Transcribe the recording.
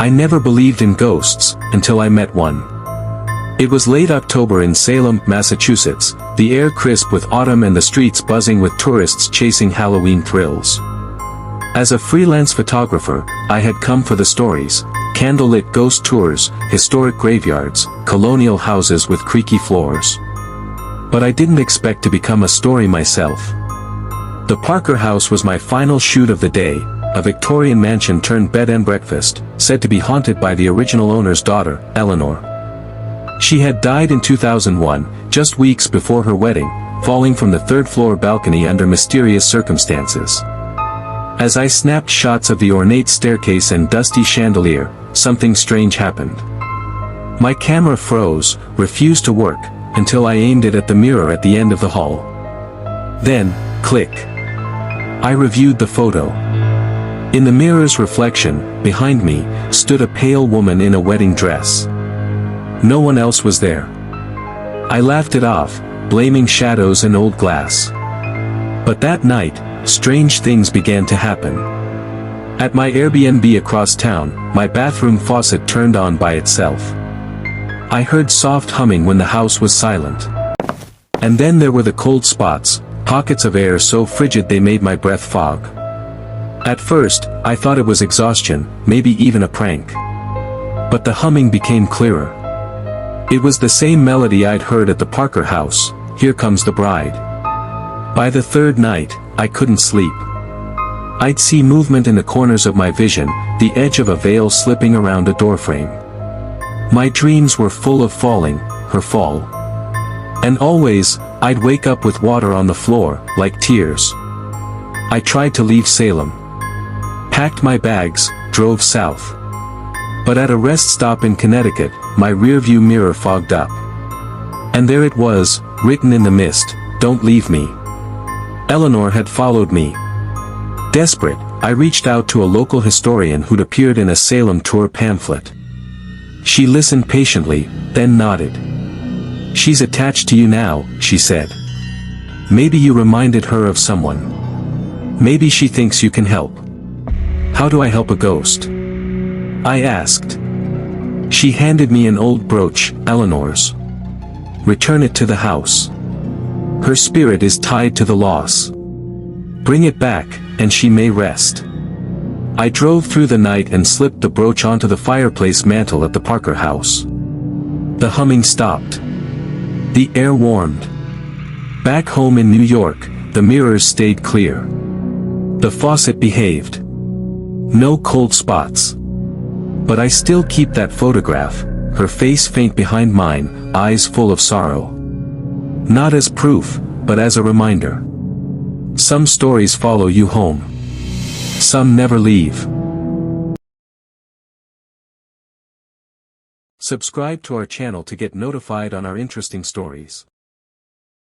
I never believed in ghosts, until I met one. It was late October in Salem, Massachusetts, the air crisp with autumn and the streets buzzing with tourists chasing Halloween thrills. As a freelance photographer, I had come for the stories: candlelit ghost tours, historic graveyards, colonial houses with creaky floors. But I didn't expect to become a story myself. The Parker House was my final shoot of the day, a Victorian mansion turned bed and breakfast, said to be haunted by the original owner's daughter, Eleanor. She had died in 2001, just weeks before her wedding, falling from the third-floor balcony under mysterious circumstances. As I snapped shots of the ornate staircase and dusty chandelier, something strange happened. My camera froze, refused to work, until I aimed it at the mirror at the end of the hall. Then, click. I reviewed the photo. In the mirror's reflection, behind me, stood a pale woman in a wedding dress. No one else was there. I laughed it off, blaming shadows and old glass. But that night, strange things began to happen. At my Airbnb across town, my bathroom faucet turned on by itself. I heard soft humming when the house was silent. And then there were the cold spots, pockets of air so frigid they made my breath fog. At first, I thought it was exhaustion, maybe even a prank. But the humming became clearer. It was the same melody I'd heard at the Parker House, "Here Comes the Bride." By the third night, I couldn't sleep. I'd see movement in the corners of my vision, the edge of a veil slipping around a doorframe. My dreams were full of falling, her fall. And always, I'd wake up with water on the floor, like tears. I tried to leave Salem. Packed my bags, drove south. But at a rest stop in Connecticut, my rearview mirror fogged up. And there it was, written in the mist, "Don't leave me." Eleanor had followed me. Desperate, I reached out to a local historian who'd appeared in a Salem tour pamphlet. She listened patiently, then nodded. "She's attached to you now," she said. "Maybe you reminded her of someone. Maybe she thinks you can help." "How do I help a ghost?" I asked. She handed me an old brooch, Eleanor's. "Return it to the house. Her spirit is tied to the loss. Bring it back, and she may rest." I drove through the night and slipped the brooch onto the fireplace mantel at the Parker House. The humming stopped. The air warmed. Back home in New York, the mirrors stayed clear. The faucet behaved. No cold spots. But I still keep that photograph, her face faint behind mine, eyes full of sorrow. Not as proof, but as a reminder. Some stories follow you home. Some never leave. Subscribe to our channel to get notified on our interesting stories.